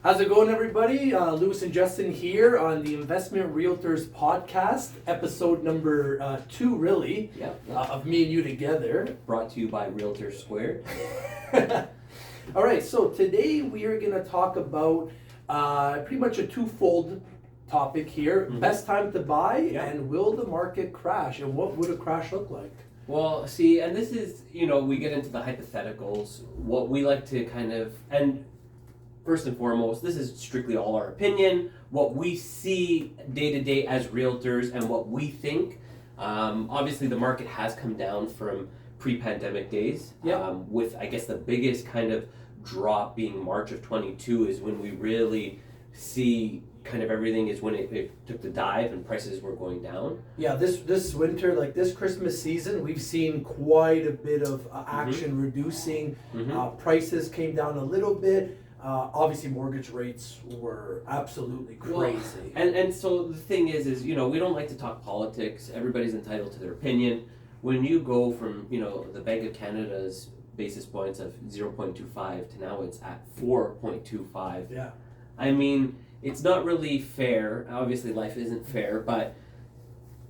How's it going, everybody? Lewis and Justin here on the Investment Realtors Podcast, episode number 2, really, of me and you together. Brought to you by Realtors Squared. All right, so today we are going to talk about pretty much a twofold topic here. Mm-hmm. Best time to buy and will the market crash, and what would a crash look like? Well, see, and this is, we get into the hypotheticals, what we like to and first and foremost, this is strictly all our opinion, what we see day to day as realtors and what we think. Obviously, the market has come down from pre-pandemic days, with, I guess, the biggest kind of drop being March of 22 is when we really see kind of everything is when it took the dive and prices were going down. Yeah, this winter, like this Christmas season, we've seen quite a bit of action reducing. Prices came down a little bit. Obviously, mortgage rates were absolutely crazy. Well, and so the thing is we don't like to talk politics. Everybody's entitled to their opinion. When you go from, the Bank of Canada's basis points of 0.25 to now it's at 4.25. Yeah. I mean, it's not really fair. Obviously, life isn't fair, but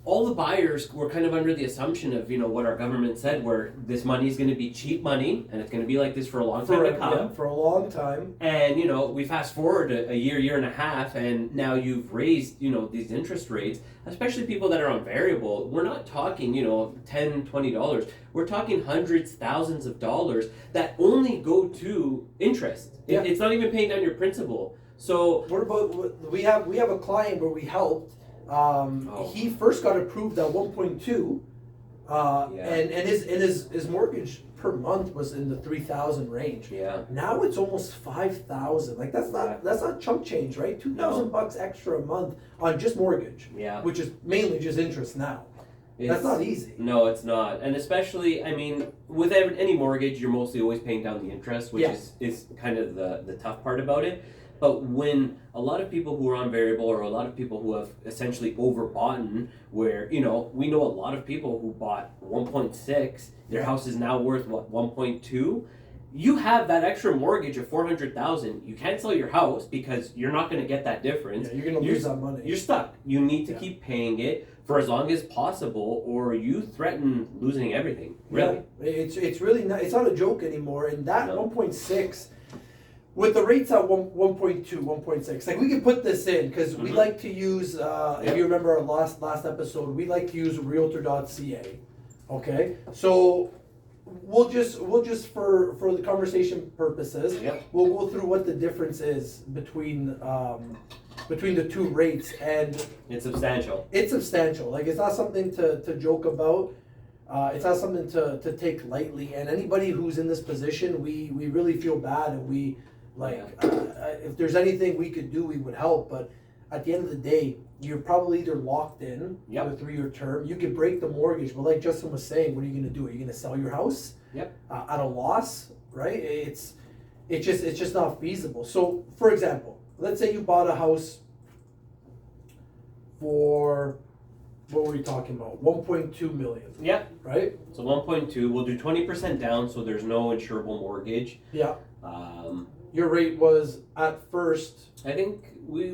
all the buyers were kind of under the assumption of, what our government said, where this money is going to be cheap money, and it's going to be like this for a long time to come. Yeah, for a long time. And, we fast forward a year and a half, and now you've raised, these interest rates, especially people that are on variable. We're not talking, $10, $20. We're talking hundreds, thousands of dollars that only go to interest. Yeah. It's not even paying down your principal. So what about, we have a client where we helped. He first got approved at 1.2, and his mortgage per month was in the 3,000 range. Yeah. Now it's almost 5,000. Like that's not chump change, right? $2,000 extra a month on just mortgage. Yeah. Which is mainly just interest now. That's not easy. No, it's not. And especially, with any mortgage, you're mostly always paying down the interest, which is kind of the tough part about it. But when a lot of people who are on variable, or a lot of people who have essentially overbought, where, we know a lot of people who bought 1.6, their house is now worth, 1.2? You have that extra mortgage of $400,000. You can't sell your house because you're not going to get that difference. Yeah, you're going to lose that money. You're stuck. You need to keep paying it for as long as possible, or you threaten losing everything. Really. Yeah, it's really not, it's not a joke anymore. And that 1.6... with the rates at 1.2, 1.6, like we can put this in because we like to use, if you remember our last episode, we like to use Realtor.ca. Okay, so we'll just for the conversation purposes, we'll go through what the difference is between the two rates, and it's substantial. It's substantial. Like, it's not something to joke about. It's not something to take lightly. And anybody who's in this position, we really feel bad, and we. If there's anything we could do, we would help. But at the end of the day, you're probably either locked in to a 3-year term. You could break the mortgage, but like Justin was saying, what are you going to do? Are you going to sell your house at a loss? Right? It's just not feasible. So, for example, let's say you bought a house for, what were we talking about? 1.2 million. Yep. Right? So 1.2. We'll do 20% down, so there's no insurable mortgage. Yeah. Your rate was at first. I think we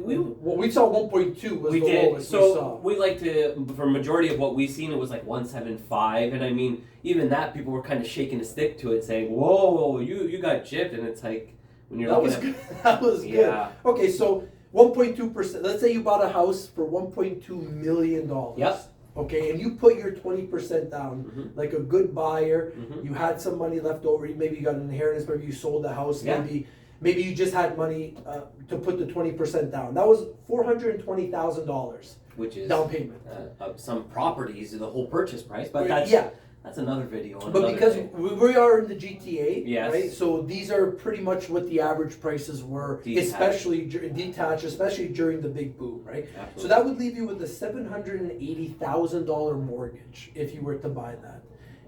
saw 1.2 was the lowest we saw. We like to, for majority of what we've seen, it was like 175, and even that, people were kind of shaking a stick to it, saying, "Whoa, you got gypped," and it's like when you're that was good. Okay, so 1.2%. Let's say you bought a house for $1.2 million. Yep. Okay, and you put your 20% down, like a good buyer. You had some money left over. Maybe you got an inheritance. Maybe you sold the house. Maybe you just had money to put the 20% down. That was $420,000, which is down payment. Some properties, the whole purchase price. But that's another video. But because we are in the GTA, right? Yes. So these are pretty much what the average prices were, especially detached, especially during the big boom, right? Absolutely. So that would leave you with a $780,000 mortgage if you were to buy that,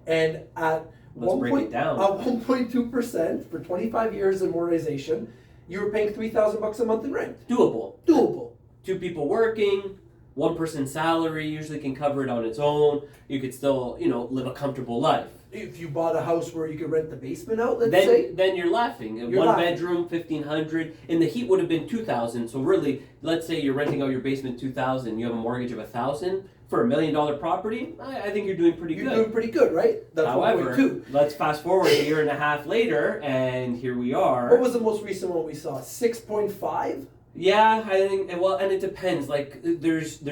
and at Let's break it down. At 1.2% for 25 years amortization, you were paying $3,000 a month in rent. Doable. 2 people working, one person's salary usually can cover it on its own. You could still, live a comfortable life. If you bought a house where you could rent the basement out, let's say, then you're laughing. You're One laughing. bedroom, $1,500, and the heat would have been $2,000. So really, let's say you're renting out your basement $2,000. You have a mortgage of $1,000 for $1 million property. I think you're doing pretty good. You're doing pretty good, right? That's However, 1.2. let's fast forward a year and a half later, and here we are. What was the most recent one we saw? 6.5. Yeah, I think, and it depends. Like, there's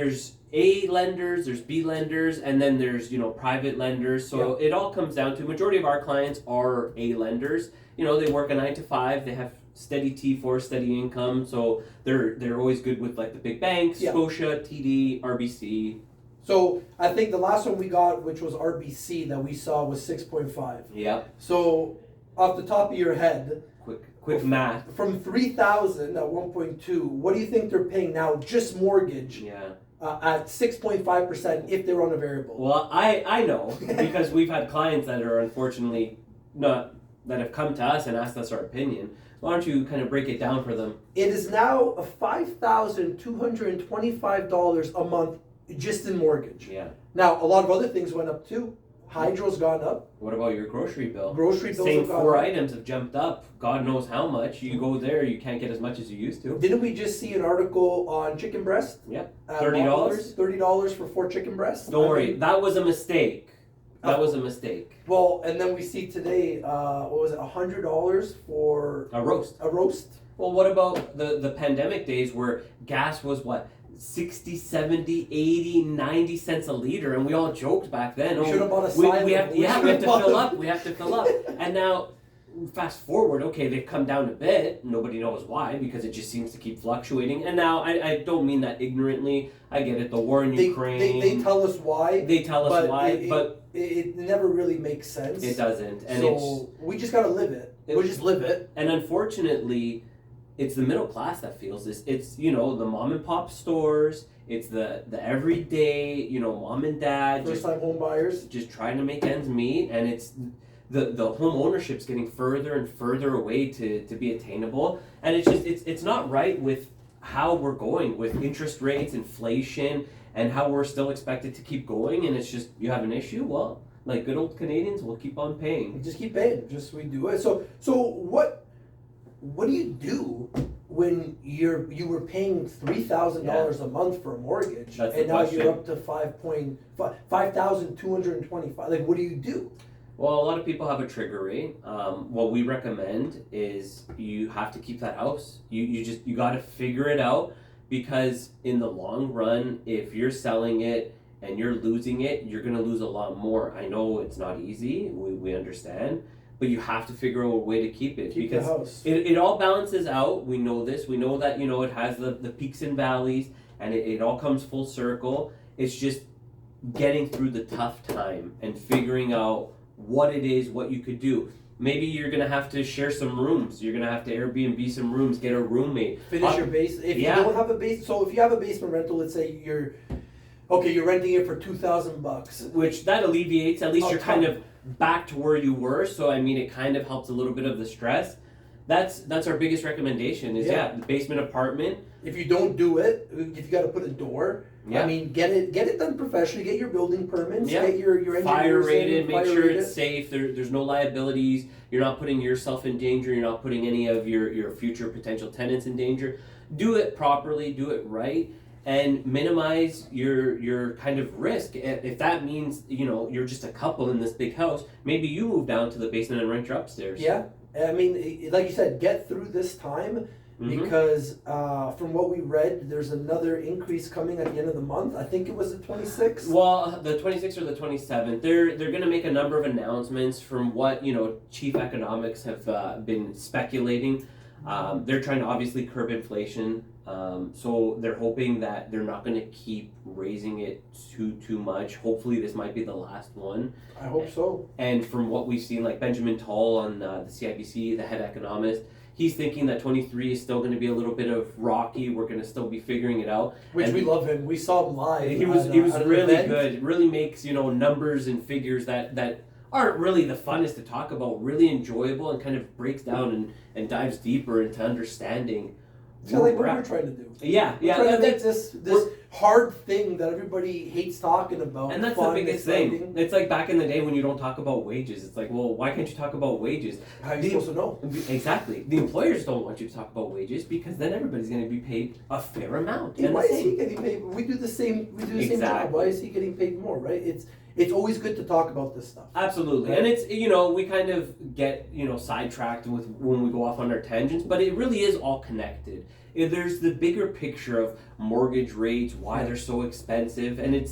A lenders, there's B lenders, and then there's, private lenders. So it all comes down to, majority of our clients are A lenders. They work a 9 to 5, they have steady T4, steady income, so they're always good with, like, the big banks, Scotia, TD, RBC. So I think the last one we got, which was RBC, that we saw was 6.5. Yeah. So off the top of your head, quick math. From 3,000 at 1.2, what do you think they're paying now, just mortgage? Yeah. At 6.5% if they're on a variable? Well, I know because we've had clients that are unfortunately that have come to us and asked us our opinion. Why don't you kind of break it down for them? It is now a $5,225 a month just in mortgage. Yeah. Now, a lot of other things went up too. Hydro's gone up. What about your grocery bill? Grocery bills Same have gone 4 up. items have jumped up. God knows how much. You go there, you can't get as much as you used to. Didn't we just see an article on chicken breast? Yep. At $30? Walmart's? $30 for 4 chicken breasts? Don't worry, that was a mistake. That was a mistake. Well, and then we see today, what was it, $100 for A roast. a roast? Well, what about the pandemic days where gas was what? 60, 70, 80, 90 cents a liter, and we all joked back then. We should have bought a we silo. have to fill up. We have to fill up. And now, fast forward, okay, they've come down a bit. Nobody knows why, because it just seems to keep fluctuating. And now, I don't mean that ignorantly. I get it. The war in Ukraine. They tell us why. They tell us why, but it never really makes sense. it doesn't. And so we just gotta live it. We just live it. And unfortunately, it's the middle class that feels this. It's, the mom and pop stores. It's the everyday, mom and dad. First time home buyers. Just trying to make ends meet. And it's the home ownership's getting further and further away to be attainable. And it's not right with how we're going with interest rates, inflation, and how we're still expected to keep going. And it's just, you have an issue? Well, like good old Canadians, we'll keep on paying. Just keep paying. We do it. So what do you do when you were paying $3,000 a month for a mortgage, and now you're up to 5,225? Like, what do you do? Well, a lot of people have a trigger rate. What we recommend is you have to keep that house. You got to figure it out, because in the long run, if you're selling it and you're losing it, you're going to lose a lot more. I know it's not easy. We understand. But you have to figure out a way to keep it. Keep because the house. It all balances out. We know this. We know that, it has the peaks and valleys, and it all comes full circle. It's just getting through the tough time and figuring out what it is, what you could do. Maybe you're going to have to share some rooms. You're going to have to Airbnb some rooms, get a roommate. Finish your base. If you don't have a base, so if you have a basement rental, let's say you're renting it for $2,000. Which that alleviates, at least you're kind of back to where you were. So, I mean, it kind of helps a little bit of the stress. That's our biggest recommendation is, the basement apartment. If you don't do it, if you got to put a door, I mean, get it done professionally. Get your building permits. Get your engineers fire rated. Make sure rated. it's safe. There's no liabilities. You're not putting yourself in danger. You're not putting any of your future potential tenants in danger. Do it properly. Do it right. And minimize your kind of risk. If that means, you're just a couple in this big house, maybe you move down to the basement and rent your upstairs. Yeah. I mean, like you said, get through this time, because from what we read, there's another increase coming at the end of the month. I think it was the 26th. Well, the 26th or the 27th, they're going to make a number of announcements from what, chief economics have been speculating. They're trying to obviously curb inflation. So they're hoping that they're not going to keep raising it too much. Hopefully this might be the last one. I hope so. And from what we've seen, like Benjamin Toll on the CIBC, the head economist, he's thinking that 23 is still going to be a little bit of rocky. We're going to still be figuring it out. Which we love him. We saw him live. He was really good. It really makes, numbers and figures that aren't really the funnest to talk about, really enjoyable, and kind of breaks down and dives deeper into understanding. It's kind of like what we're trying to do. Yeah. We're trying to make this hard thing that everybody hates talking about. And that's fun, the biggest exciting. thing. It's like back in the day when you don't talk about wages. It's like, well, why can't you talk about wages? How are you supposed to know? Exactly. The employers don't want you to talk about wages because then everybody's going to be paid a fair amount. Hey, why is he getting paid? We do the same. We do the same job. Why is he getting paid more? Right? It's always good to talk about this stuff. Absolutely. Right? And it's, we kind of get, sidetracked with when we go off on our tangents, but it really is all connected. There's the bigger picture of mortgage rates, why they're so expensive, and it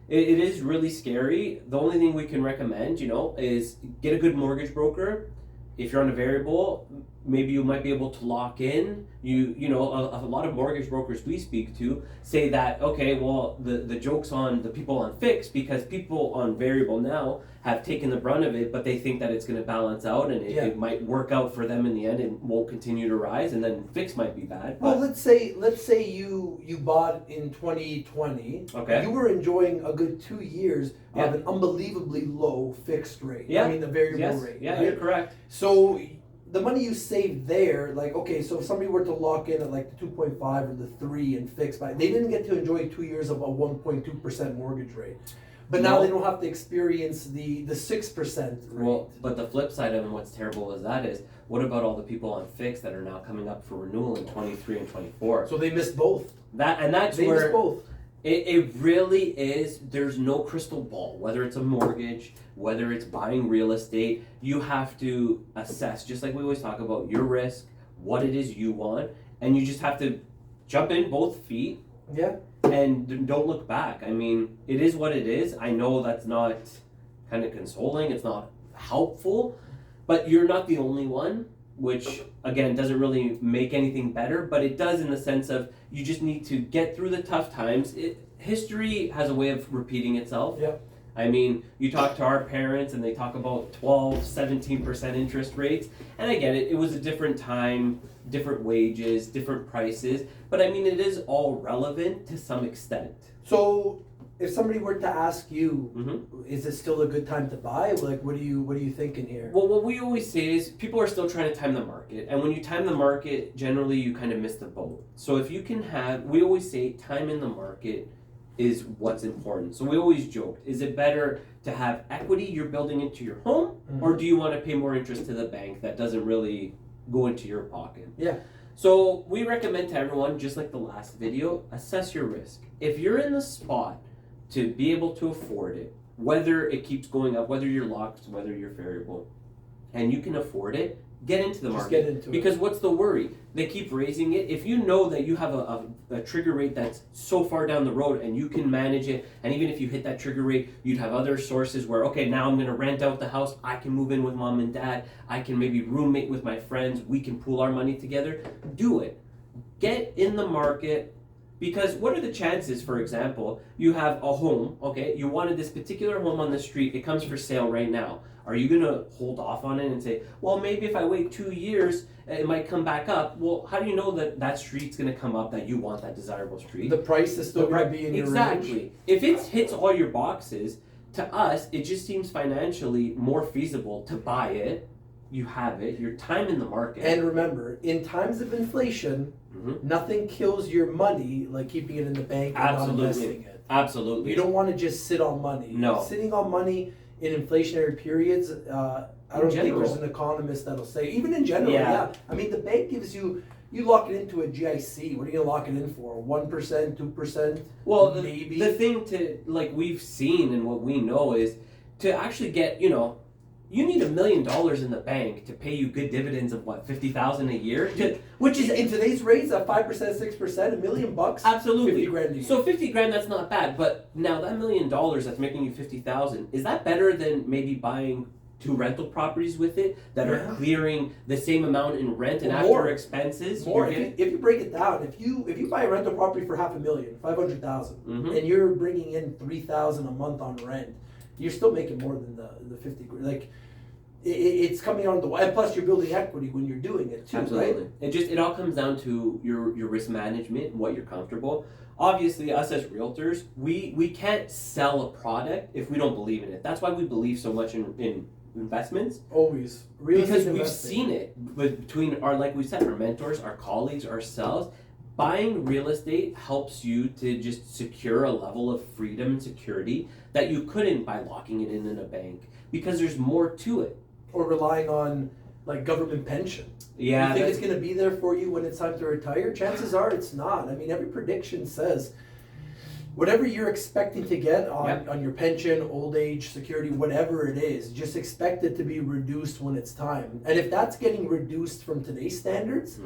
is really scary. The only thing we can recommend, is get a good mortgage broker. If you're on a variable, maybe you might be able to lock in. A lot of mortgage brokers we speak to say that, okay, well, the joke's on the people on fixed because people on variable now have taken the brunt of it, but they think that it's going to balance out and it might work out for them in the end and won't continue to rise, and then fixed might be bad. Well, let's say you bought in 2020. Okay. You were enjoying a good 2 years of an unbelievably low fixed rate. Yeah. I mean the variable rate. Yeah, right? you're correct. So the money you saved there, so if somebody were to lock in at the 2.5 or the 3 and fix, they didn't get to enjoy 2 years of a 1.2% mortgage rate. But now they don't have to experience the 6% rate. Well, but the flip side of it, and what's terrible is what about all the people on fixed that are now coming up for renewal in 23 and 24? So they missed both. That's they where missed both. It really is. There's no crystal ball. Whether it's a mortgage, whether it's buying real estate, you have to assess, just like we always talk about, your risk, what it is you want, and you just have to jump in both feet. Yeah. And don't look back. I mean, it is what it is. I know that's not kind of consoling. It's not helpful, but you're not the only one, which again doesn't really make anything better, but it does in the sense of you just need to get through the tough times. History has a way of repeating itself. Yeah. I mean, you talk to our parents and they talk about 12, 17% interest rates, and I get it. It was a different time, different wages, different prices, but I mean, it is all relevant to some extent. So if somebody were to ask you, is it still a good time to buy? What are you thinking here? Well, what we always say is people are still trying to time the market, and when you time the market, generally you kind of miss the boat. So if you can we always say time in the market is what's important. So we always joke, is it better to have equity you're building into your home, or do you want to pay more interest to the bank that doesn't really go into your pocket? Yeah. So we recommend to everyone, just like the last video, assess your risk. If you're in the spot to be able to afford it, whether it keeps going up, whether you're locked, whether you're variable, and you can afford it, get into the market. Just get into it. Because what's the worry? They keep raising it. If you know that you have a trigger rate that's so far down the road and you can manage it, and even if you hit that trigger rate, you'd have other sources where, okay, now I'm going to rent out the house. I can move in with mom and dad. I can maybe roommate with my friends. We can pool our money together. Do it. Get in the market. Because what are the chances, for example, you have a home, okay, you wanted this particular home on the street, it comes for sale right now. Are you going to hold off on it and say, well, maybe if I wait 2 years, it might come back up? Well, how do you know that street's going to come up, that you want that desirable street? The price is still going to be in your range. Exactly. If it hits all your boxes, to us, it just seems financially more feasible to buy it. You have it, your time in the market. And remember, in times of inflation, nothing kills your money like keeping it in the bank and not investing it. Absolutely. You don't want to just sit on money. No. Sitting on money in inflationary periods, I don't think there's an economist that'll say, even in general, yeah. I mean, the bank gives you lock it into a GIC. What are you going to lock it in for? 1%, 2%? Well, maybe. The thing we've seen and what we know is to actually get, you need $1 million in the bank to pay you good dividends of $50,000 a year, which is in today's rates at 5%, 6%, $1 million bucks. Absolutely. $50,000 a year. So $50,000, that's not bad. But now that $1 million that's making you $50,000, is that better than maybe buying 2 rental properties with it that are clearing the same amount in rent and after expenses? More. If you break it down, if you buy a rental property for $500,000, $500,000, and you're bringing in $3,000 a month on rent, you're still making more than the 50 grand. Like, it's coming on the and plus you're building equity when you're doing it too. Absolutely. Right? It all comes down to your risk management and what you're comfortable. Obviously, us as realtors, we can't sell a product if we don't believe in it. That's why we believe so much in investments. Always. Because we've seen it between our, like we said, our mentors, our colleagues, ourselves. buying real estate helps you to just secure a level of freedom and security that you couldn't by locking it in a bank, because there's more to it. Or relying on like government pension. Yeah, You think it's going to be there for you when it's time to retire? Chances are it's not. I mean, every prediction says whatever you're expecting to get on your pension, old age, security, whatever it is, just expect it to be reduced when it's time. And if that's getting reduced from today's standards,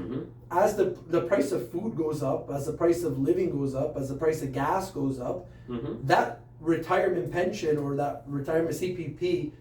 as the price of food goes up, as the price of living goes up, as the price of gas goes up, that retirement pension or that retirement CPP,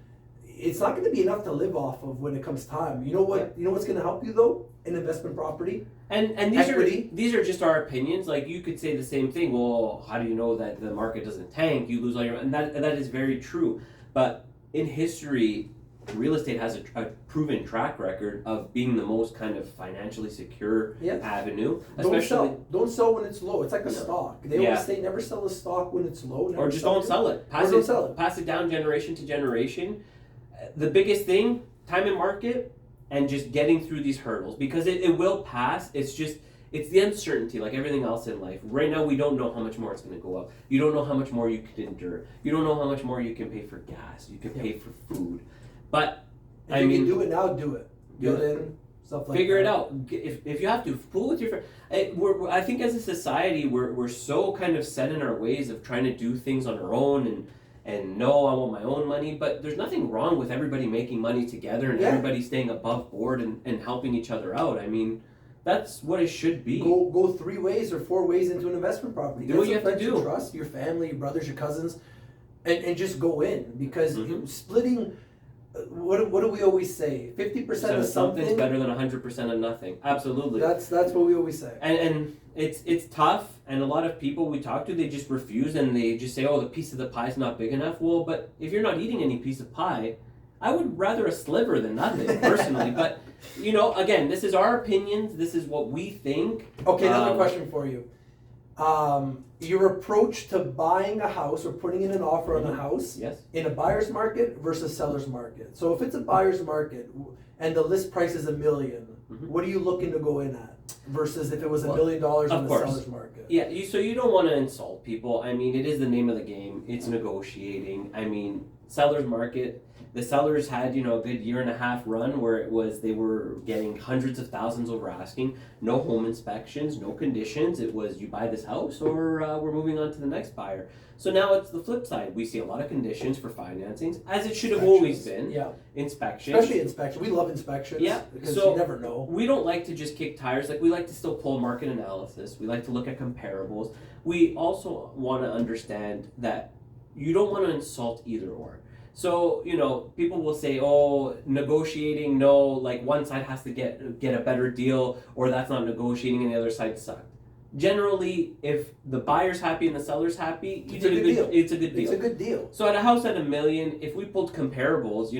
it's not going to be enough to live off of when it comes time. You know what? You know what's going to help you though? An investment property. And these are just our opinions. Like, you could say the same thing. Well, how do you know that the market doesn't tank? You lose all your, and that is very true. But in history, real estate has a proven track record of being the most kind of financially secure avenue. Don't sell when it's low. It's like a stock. They always say never sell a stock when it's low. Or just don't sell it. Pass it down generation to generation. The biggest thing, time and market, and just getting through these hurdles, because it will pass. It's the uncertainty, like everything else in life. Right now, we don't know how much more it's going to go up. You don't know how much more you can endure. You don't know how much more you can pay for gas. You can pay for food. But if you can do it now, do it. Get in, stuff like that. Figure it out. If you have to, fool with your friends. I think as a society, we're so kind of set in our ways of trying to do things on our own and no, I want my own money, but there's nothing wrong with everybody making money together and everybody staying above board and helping each other out. I mean, that's what it should be. Go 3 ways or 4 ways into an investment property. Do what you have to do. Trust your family, your brothers, your cousins, and just go in, because splitting. What do we always say? 50% of something's better than 100% of nothing. Absolutely. That's what we always say. And it's tough, and a lot of people we talk to, they just refuse, and they just say, oh, the piece of the pie's not big enough. Well, but if you're not eating any piece of pie, I would rather a sliver than nothing, personally. But, again, this is our opinions. This is what we think. Okay, another question for you. Your approach to buying a house or putting in an offer on a house in a buyer's market versus seller's market. So if it's a buyer's market and the list price is $1 million, what are you looking to go in at versus if it was $1 million on the seller's market? Yeah, so you don't want to insult people. I mean, it is the name of the game. It's negotiating. I mean, seller's market. The sellers had, a good 1.5 year run where they were getting hundreds of thousands over asking, no home inspections, no conditions. It was, you buy this house or we're moving on to the next buyer. So now it's the flip side. We see a lot of conditions for financings, as it should have always been. Yeah. Inspections. Especially inspections. We love inspections. Yeah. Because so you never know. We don't like to just kick tires. Like, we like to still pull market analysis. We like to look at comparables. We also want to understand that you don't want to insult either or. So, people will say, oh, negotiating, no, like one side has to get a better deal, or that's not negotiating and the other side sucked. Generally, if the buyer's happy and the seller's happy, it's a good deal. It's a good deal. So at a house at $1 million, if we pulled comparables,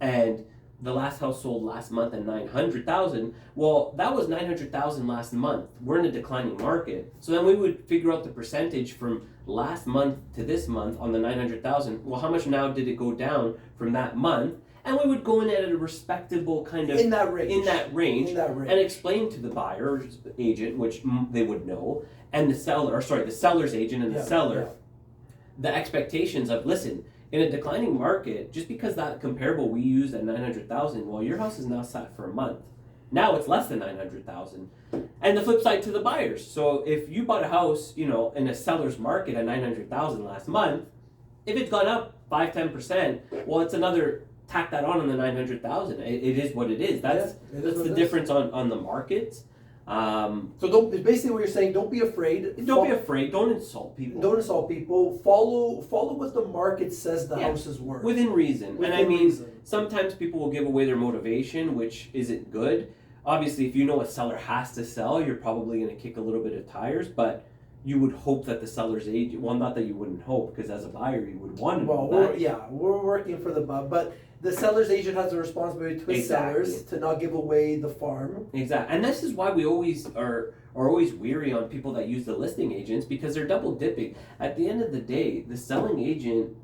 and the last house sold last month at $900,000, well, that was $900,000 last month. We're in a declining market. So then we would figure out the percentage from last month to this month on the $900,000. Well, how much now did it go down from that month? And we would go in at a respectable kind of in that range, and explain to the buyer or agent, which they would know, and the seller's agent and the seller, the expectations of, listen, in a declining market, just because that comparable we used at $900,000, well, your house is now sat for a month. Now it's less than $900,000. And the flip side to the buyers. So if you bought a house, in a seller's market at $900,000 last month, if it's gone up 5-10%, well, it's another, tack that on the $900,000. It is what it is. That's the difference on the markets. So basically what you're saying, don't be afraid. Don't be afraid. Don't insult people. Don't insult people. Follow what the market says the house is worth. Within reason. Sometimes people will give away their motivation, which isn't good. Obviously, if you know a seller has to sell, you're probably going to kick a little bit of tires, but you would hope that the seller's agent, well, not that you wouldn't hope, because as a buyer, you would want to know that. We're working for the but the seller's agent has a responsibility to his sellers to not give away the farm. Exactly. And this is why we always are always weary on people that use the listing agents, because they're double dipping. At the end of the day, the selling agent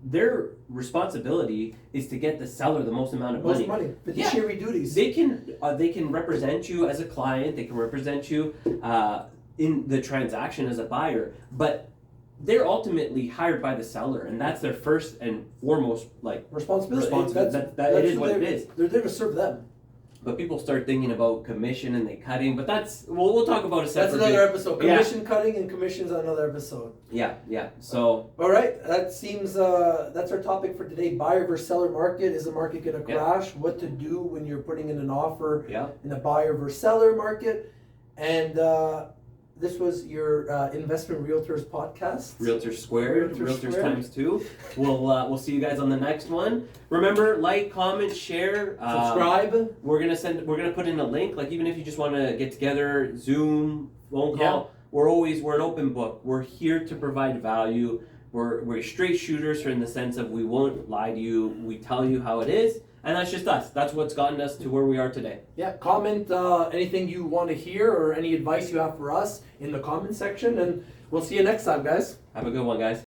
their responsibility is to get the seller the most amount of Most money. money. Fiduciary duties. They can represent you as a client. They can represent you in the transaction as a buyer, but they're ultimately hired by the seller, and that's their first and foremost responsibility. It is what it is. They're there to serve them. But people start thinking about commission and they cutting, but we'll talk about a separate. That's another episode. Commission cutting and commissions on another episode. Yeah. So. All right, that seems that's our topic for today. Buyer versus seller market. Is the market going to crash? What to do when you're putting in an offer in a buyer versus seller market? And this was your Investment Realtors Podcast. Realtors Squared, Realtors times 2. We'll see you guys on the next one. Remember, like, comment, share, subscribe. We're gonna put in a link. Like, even if you just want to get together, Zoom, phone call. We're an open book. We're here to provide value. We're straight shooters in the sense of we won't lie to you. We tell you how it is. And that's just us. That's what's gotten us to where we are today. Yeah, comment anything you want to hear or any advice you have for us in the comment section. And we'll see you next time, guys. Have a good one, guys.